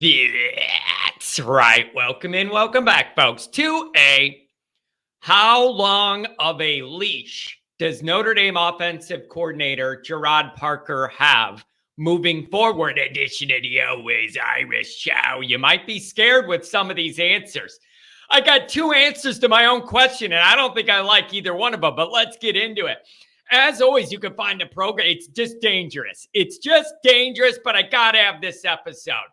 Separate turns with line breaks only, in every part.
That's right. Welcome in, welcome back, folks, to a How Long of a Leash Does Notre Dame offensive coordinator Gerard Parker have moving forward edition of the Always Irish Show? You might be scared with some of these answers. I got two answers to my own question, and I don't think I like either one of them, but let's get into it. As always, you can find the program. It's just dangerous. It's just dangerous, but I got to have this episode.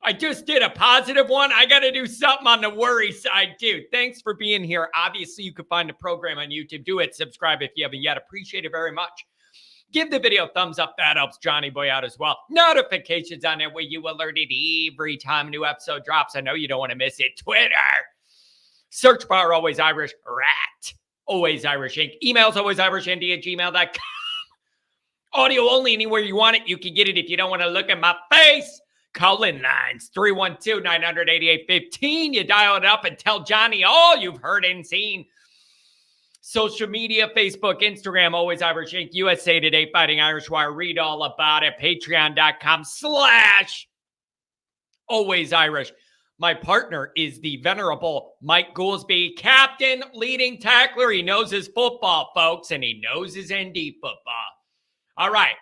I just did a positive one. I got to do something on the worry side, too. Thanks for being here. Obviously, you can find the program on YouTube. Do it. Subscribe if you haven't yet. Appreciate it very much. Give the video a thumbs up. That helps Johnny Boy out as well. Notifications on it where you alerted every time a new episode drops. I know you don't want to miss it. Twitter. Search bar Always Irish Rat. Always Irish Inc. Emails alwaysirishnd@gmail.com. Audio only anywhere you want it. You can get it if you don't want to look at my face. Call-in lines, 312-900-8815. You dial it up and tell Johnny all you've heard and seen. Social media, Facebook, Instagram, Always Irish Inc., USA Today, Fighting Irish Wire. Read all about it. Patreon.com/Always Irish. My partner is the venerable Mike GOOLSBY, captain, leading tackler. He knows his football, folks, and he knows his ND football. All right.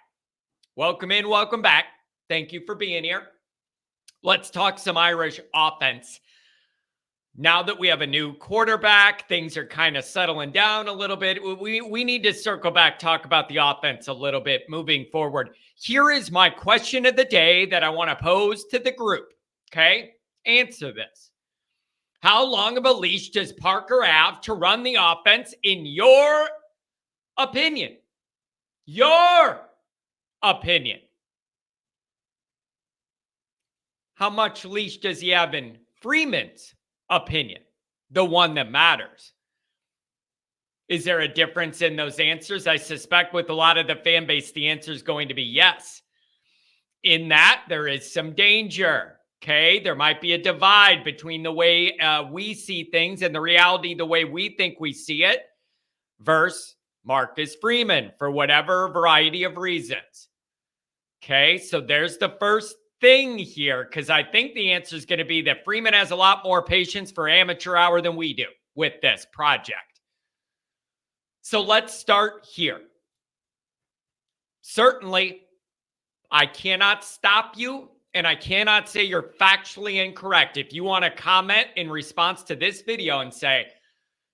Welcome in, welcome back. Thank you for being here. Let's talk some Irish offense. Now that we have a new quarterback, things are kind of settling down a little bit. We need to circle back, talk about the offense a little bit moving forward. Here is my question of the day that I want to pose to the group. Okay? Answer this. How long of a leash does Parker have to run the offense in your opinion? Your opinion. How much leash does he have in Freeman's opinion? The one that matters. Is there a difference in those answers? I suspect with a lot of the fan base, the answer is going to be yes. In that, there is some danger. Okay, there might be a divide between the way we see things and the reality, the way we think we see it, versus Marcus Freeman for whatever variety of reasons. Okay, so there's the first thing here, because I think the answer is going to be that Freeman has a lot more patience for amateur hour than we do with this project. So let's start here. Certainly, I cannot stop you. And I cannot say you're factually incorrect. If you want to comment in response to this video and say,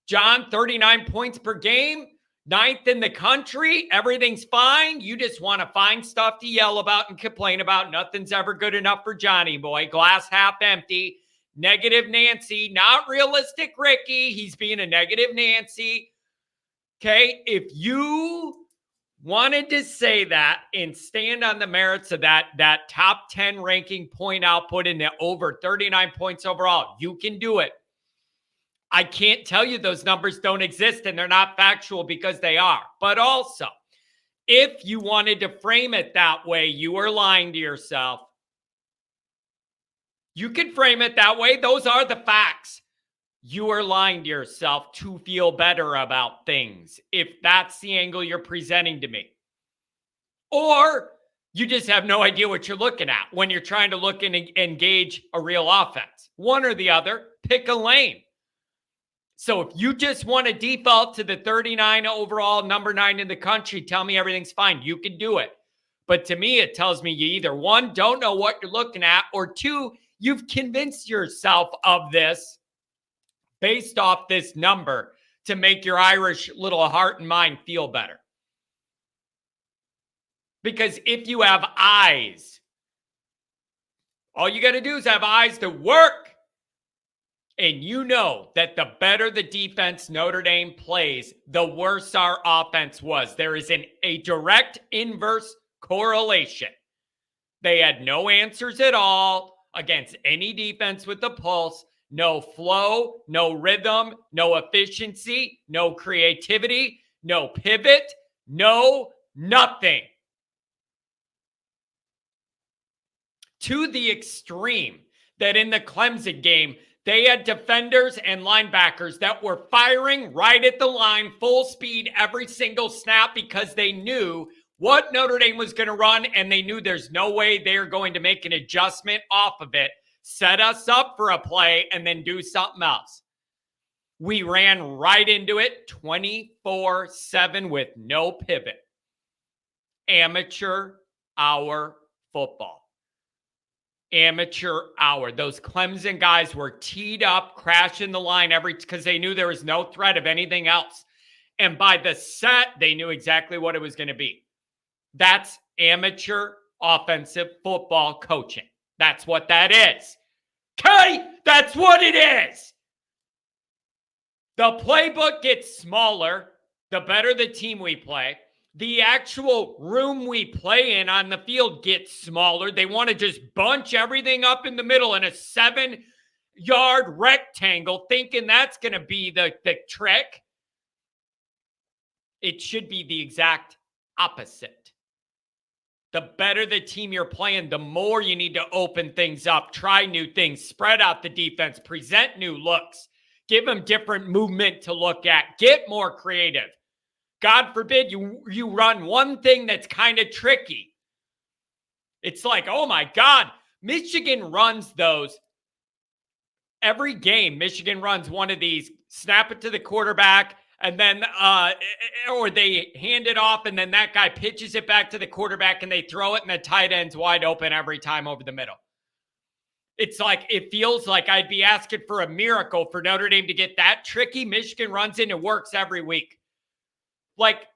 John, 39 points per game, 9th in the country, everything's fine. You just want to find stuff to yell about and complain about. Nothing's ever good enough for Johnny Boy. Glass half empty. Negative Nancy. Not realistic Ricky. He's being a negative Nancy. Okay, if you wanted to say that and stand on the merits of that top 10 ranking point output in the over 39 points overall, you can do it. I can't tell you those numbers don't exist and they're not factual because they are. But also, if you wanted to frame it that way, you are lying to yourself. You can frame it that way. Those are the facts. You are lying to yourself to feel better about things, if that's the angle you're presenting to me. Or you just have no idea what you're looking at when you're trying to look and engage a real offense. One or the other, pick a lane. So if you just want to default to the 39 overall, number 9 in the country, tell me everything's fine. You can do it. But to me, it tells me you either, one, don't know what you're looking at, or two, you've convinced yourself of this based off this number to make your Irish little heart and mind feel better. Because if you have eyes, all you got to do is have eyes to work. And you know that the better the defense Notre Dame plays, the worse our offense was. There is a direct inverse correlation. They had no answers at all against any defense with the pulse. No flow, no rhythm, no efficiency, no creativity, no pivot, no nothing. To the extreme that in the Clemson game, they had defenders and linebackers that were firing right at the line, full speed every single snap because they knew what Notre Dame was going to run, and they knew there's no way they're going to make an adjustment off of it set us up for a play, and then do something else. We ran right into it 24/7 with no pivot. Amateur hour football. Amateur hour. Those Clemson guys were teed up, crashing the line because they knew there was no threat of anything else. And by the set, they knew exactly what it was going to be. That's amateur offensive football coaching. That's what that is. Okay? That's what it is. The playbook gets smaller the better the team we play. The actual room we play in on the field gets smaller. They want to just bunch everything up in the middle in a 7-yard rectangle, thinking that's going to be the trick. It should be the exact opposite. The better the team you're playing, the more you need to open things up, try new things, spread out the defense, present new looks, give them different movement to look at, get more creative. God forbid you run one thing that's kind of tricky. It's like, oh my God, Michigan runs those. Every game, Michigan runs one of these, snap it to the quarterback, and then, or they hand it off, and then that guy pitches it back to the quarterback, and they throw it, and the tight end's wide open every time over the middle. It's like, it feels like I'd be asking for a miracle for Notre Dame to get that tricky. Michigan runs in and works every week. Like,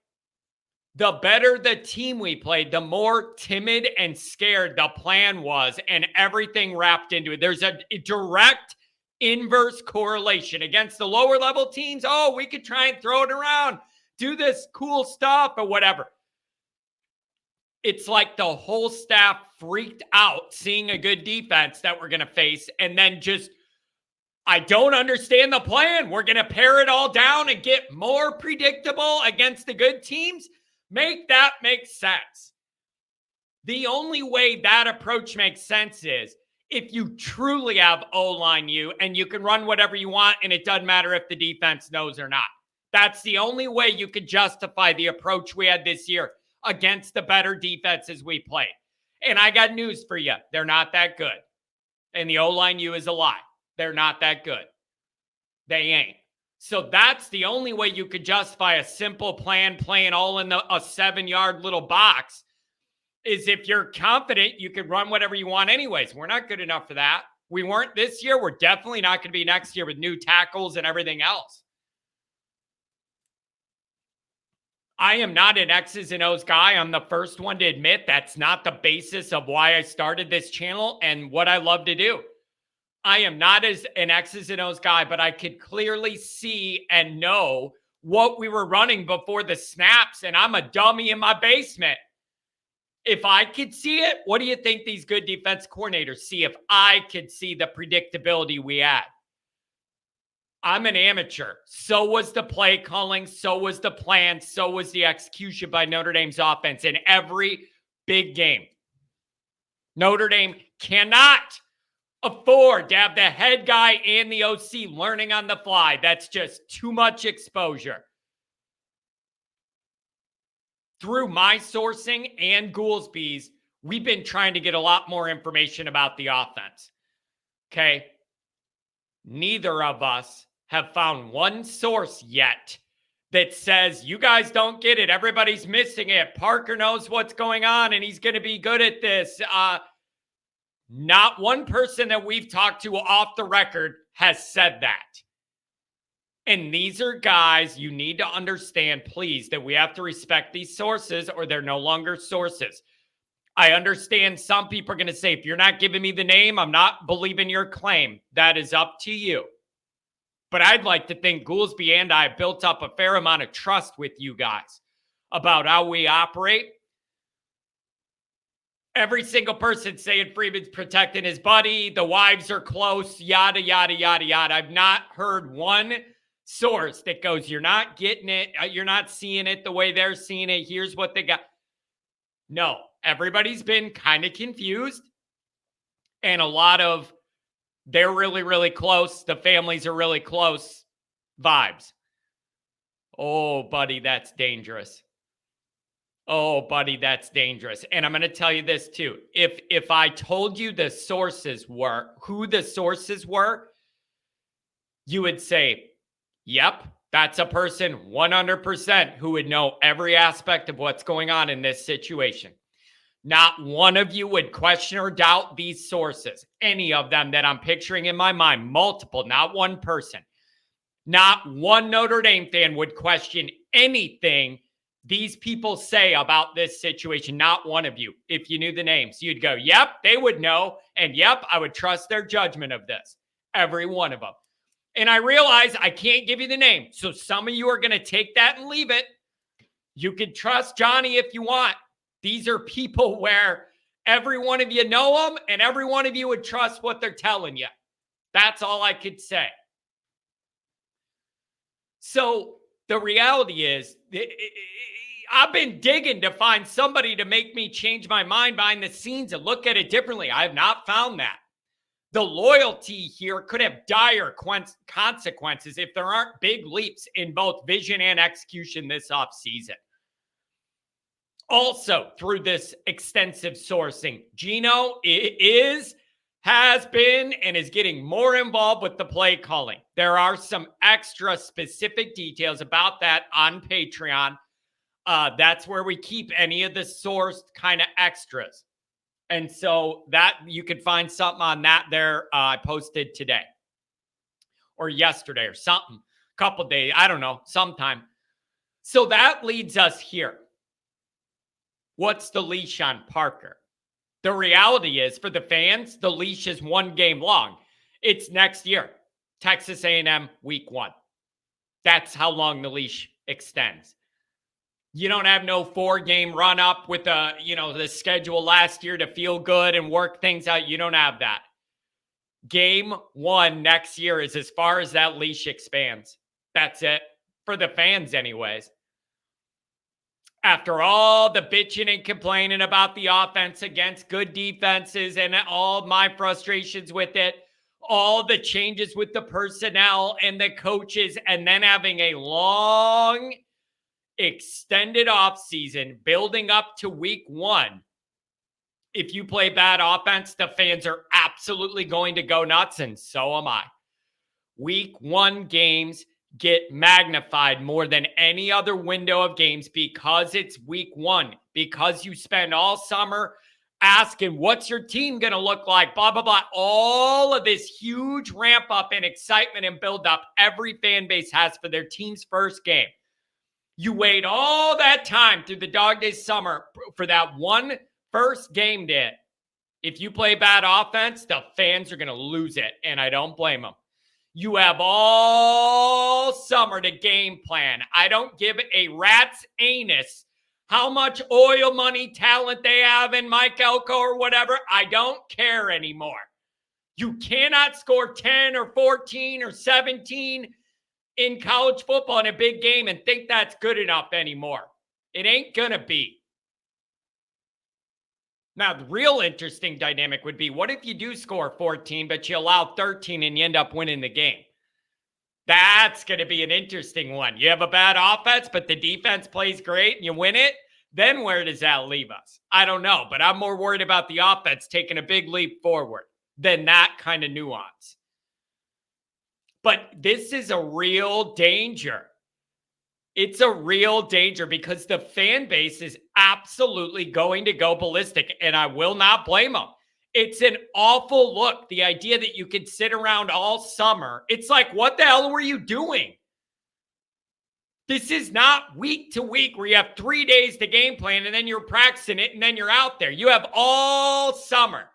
the better the team we played, the more timid and scared the plan was, and everything wrapped into it. There's a direct inverse correlation. Against the lower level teams, oh, we could try and throw it around, do this cool stuff or whatever. It's like the whole staff freaked out seeing a good defense that we're going to face, and then just, I don't understand the plan. We're going to pare it all down and get more predictable against the good teams. Make that make sense. The only way that approach makes sense is if you truly have O-line you and you can run whatever you want and it doesn't matter if the defense knows or not. That's the only way you could justify the approach we had this year against the better defenses we played. And I got news for you. They're not that good. And the O-line you is a lie. They're not that good. They ain't. So that's the only way you could justify a simple plan playing all in a 7-yard little box is if you're confident you could run whatever you want anyways. We're not good enough for that. We weren't this year. We're definitely not going to be next year with new tackles and everything else. I am not an X's and O's guy. I'm the first one to admit that's not the basis of why I started this channel and what I love to do. I am not as an X's and O's guy, but I could clearly see and know what we were running before the snaps, and I'm a dummy in my basement. If I could see it, what do you think these good defense coordinators see if I could see the predictability we had? I'm an amateur. So was the play calling. So was the plan. So was the execution by Notre Dame's offense in every big game. Notre Dame cannot afford to have the head guy and the OC learning on the fly. That's just too much exposure. Through my sourcing and GOOLSBY's, we've been trying to get a lot more information about the offense. Okay? Neither of us have found one source yet that says, you guys don't get it. Everybody's missing it. Parker knows what's going on, and he's going to be good at this. Not one person that we've talked to off the record has said that. And these are guys you need to understand, please, that we have to respect these sources or they're no longer sources. I understand some people are going to say, if you're not giving me the name, I'm not believing your claim. That is up to you. But I'd like to think GOOLSBY and I have built up a fair amount of trust with you guys about how we operate. Every single person saying Freeman's protecting his buddy, the wives are close, yada, yada, yada, yada. I've not heard one source that goes, you're not getting it, you're not seeing it the way they're seeing it, here's what they got. No, everybody's been kind of confused. And a lot of, they're really, really close, the families are really close vibes. Oh, buddy, that's dangerous. Oh, buddy, that's dangerous. And I'm going to tell you this too. If I told you the sources were, who the sources were, you would say, yep, that's a person 100% who would know every aspect of what's going on in this situation. Not one of you would question or doubt these sources, any of them that I'm picturing in my mind, multiple, not one person. Not one Notre Dame fan would question anything these people say about this situation. Not one of you. If you knew the names, you'd go, yep, they would know. And yep, I would trust their judgment of this. Every one of them. And I realize I can't give you the name. So some of you are going to take that and leave it. You can trust Johnny if you want. These are people where every one of you know them and every one of you would trust what they're telling you. That's all I could say. So the reality is, I've been digging to find somebody to make me change my mind behind the scenes and look at it differently. I have not found that. The loyalty here could have dire consequences if there aren't big leaps in both vision and execution this offseason. Also, through this extensive sourcing, Geno has been and is getting more involved with the play calling. There are some extra specific details about that on Patreon. That's where we keep any of the sourced kind of extras. And so that you could find something on that there. I posted today or yesterday or something, a couple days, I don't know, sometime. So that leads us here. What's the leash on Parker? The reality is, for the fans, the leash is 1 game long. It's next year, Texas A&M week 1. That's how long the leash extends. You don't have no 4-game run up with the schedule last year to feel good and work things out. You don't have that. Game 1 next year is as far as that leash expands. That's it. For the fans anyways. After all the bitching and complaining about the offense against good defenses and all my frustrations with it, all the changes with the personnel and the coaches, and then having a long, extended offseason building up to week 1. If you play bad offense, the fans are absolutely going to go nuts, and so am I. Week 1 games get magnified more than any other window of games because it's week 1, because you spend all summer asking, what's your team going to look like? Blah, blah, blah. All of this huge ramp up and excitement and build up every fan base has for their team's first game. You wait all that time through the dog days summer for that one first game day. If you play bad offense, the fans are going to lose it, and I don't blame them. You have all summer to game plan. I don't give a rat's anus how much oil money, talent they have in Mike Elko or whatever. I don't care anymore. You cannot score 10 or 14 or 17 in college football in a big game and think that's good enough anymore. It ain't going to be. Now, the real interesting dynamic would be, what if you do score 14, but you allow 13 and you end up winning the game? That's going to be an interesting one. You have a bad offense, but the defense plays great and you win it. Then where does that leave us? I don't know, but I'm more worried about the offense taking a big leap forward than that kind of nuance. But this is a real danger. It's a real danger because the fan base is absolutely going to go ballistic, and I will not blame them. It's an awful look. The idea that you could sit around all summer. It's like, what the hell were you doing? This is not week to week where you have 3 days to game plan and then you're practicing it and then you're out there. You have all summer.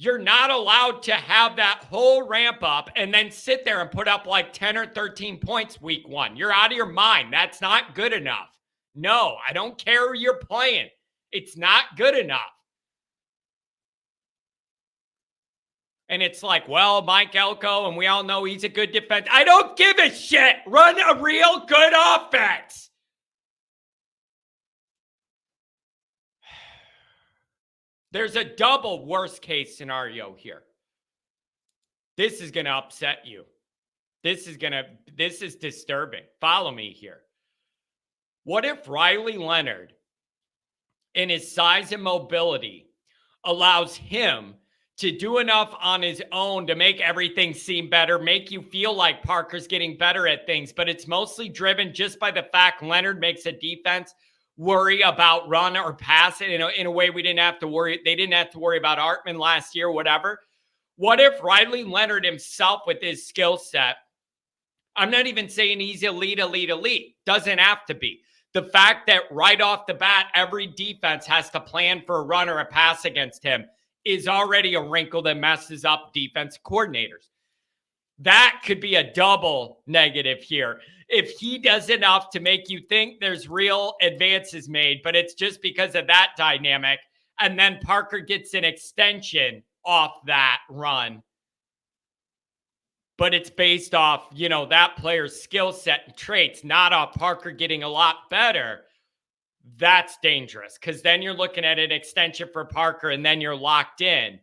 You're not allowed to have that whole ramp up and then sit there and put up like 10 or 13 points week 1. You're out of your mind. That's not good enough. No, I don't care who you're playing. It's not good enough. And it's like, well, Mike Elko, and we all know he's a good defense. I don't give a shit. Run a real good offense. There's a double worst case scenario here. This is going to upset you. This is disturbing. Follow me here. What if Riley Leonard, in his size and mobility, allows him to do enough on his own to make everything seem better, make you feel like Parker's getting better at things, but it's mostly driven just by the fact Leonard makes a defense worry about run or pass it in a way we didn't have to worry. They didn't have to worry about Artman last year, whatever. What if Riley Leonard himself with his skill set, I'm not even saying he's elite, doesn't have to be. The fact that right off the bat, every defense has to plan for a run or a pass against him is already a wrinkle that messes up defense coordinators. That could be a double negative here. If he does enough to make you think there's real advances made, but it's just because of that dynamic, and then Parker gets an extension off that run, but it's based off, that player's skill set and traits, not off Parker getting a lot better, that's dangerous, because then you're looking at an extension for Parker and then you're locked in.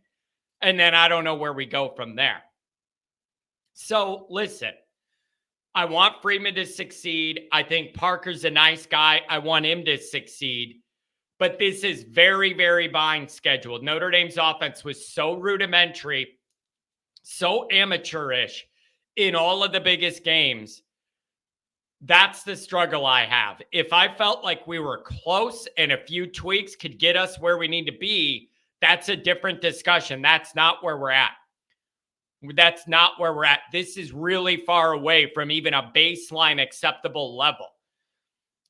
And then I don't know where we go from there. So listen, I want Freeman to succeed. I think Parker's a nice guy. I want him to succeed. But this is very, very behind schedule. Notre Dame's offense was so rudimentary, so amateurish in all of the biggest games. That's the struggle I have. If I felt like we were close and a few tweaks could get us where we need to be, that's a different discussion. That's not where we're at. That's not where we're at. This is really far away from even a baseline acceptable level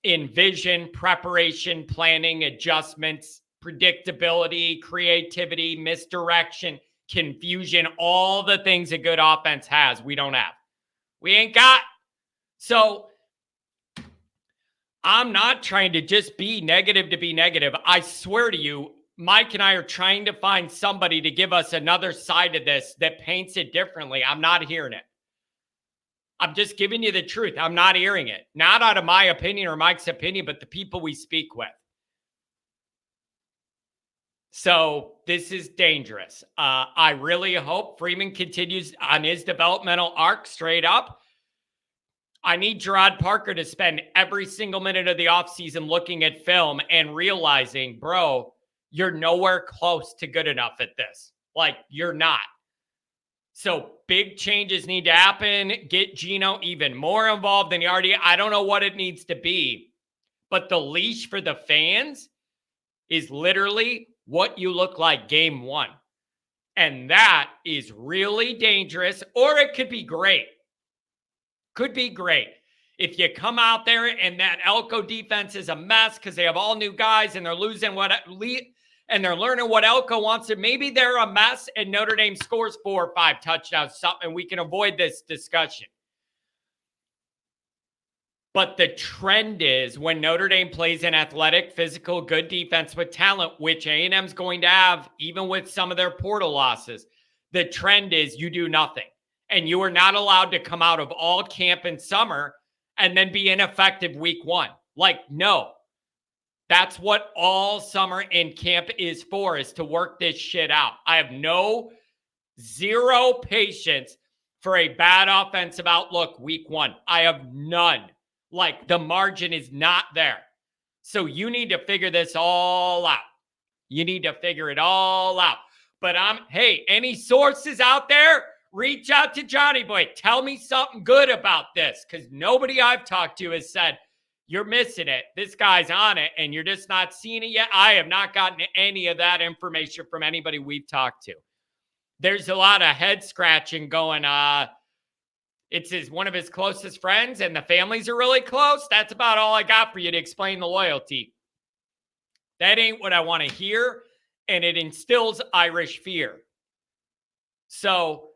in vision, preparation, planning, adjustments, predictability, creativity, misdirection, confusion, all the things a good offense has, we don't have. We ain't got. So I'm not trying to just be negative to be negative. I swear to you, Mike and I are trying to find somebody to give us another side of this that paints it differently. I'm not hearing it. I'm just giving you the truth. I'm not hearing it. Not out of my opinion or Mike's opinion, but the people we speak with. So this is dangerous. I really hope Freeman continues on his developmental arc straight up. I need Gerard Parker to spend every single minute of the offseason looking at film and realizing, bro, you're nowhere close to good enough at this. Like, you're not. So big changes need to happen. Get Geno even more involved than he already. I don't know what it needs to be, but the leash for the fans is literally what you look like game one. And that is really dangerous, or it could be great. Could be great. If you come out there and that Elko defense is a mess because they have all new guys and they're losing and they're learning what Elko wants to, maybe they're a mess and Notre Dame scores 4 or 5 touchdowns, something we can avoid this discussion. But the trend is when Notre Dame plays an athletic, physical, good defense with talent, which A&M's going to have, even with some of their portal losses, the trend is you do nothing. And you are not allowed to come out of all camp in summer and then be ineffective week one. Like, no. That's what all summer in camp is for, is to work this shit out. I have zero patience for a bad offensive outlook week one. I have none. Like, the margin is not there. So you need to figure this all out. You need to figure it all out. But hey, any sources out there? Reach out to Johnny Boy. Tell me something good about this, because nobody I've talked to has said, you're missing it. This guy's on it, and you're just not seeing it yet. I have not gotten any of that information from anybody we've talked to. There's a lot of head scratching going. It's one of his closest friends, and the families are really close. That's about all I got for you to explain the loyalty. That ain't what I want to hear, and it instills Irish fear. So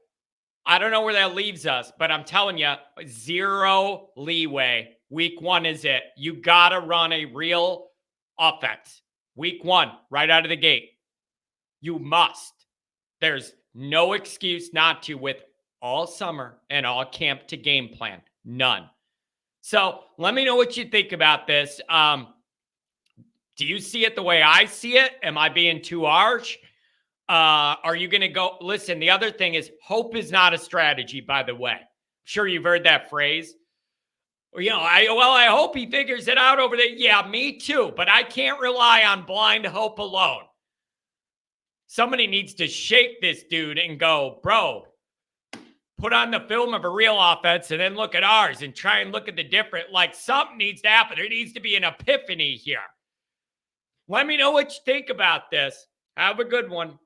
I don't know where that leaves us, but I'm telling you, zero leeway. Week one is it. You got to run a real offense. Week one, right out of the gate. You must. There's no excuse not to with all summer and all camp to game plan. None. So let me know what you think about this. Do you see it the way I see it? Am I being too harsh? Are you going to go? Listen, the other thing is hope is not a strategy, by the way. I'm sure you've heard that phrase. I hope he figures it out over there. Yeah, me too. But I can't rely on blind hope alone. Somebody needs to shake this dude and go, bro, put on the film of a real offense and then look at ours and try and look at the different. Like, something needs to happen. There needs to be an epiphany here. Let me know what you think about this. Have a good one.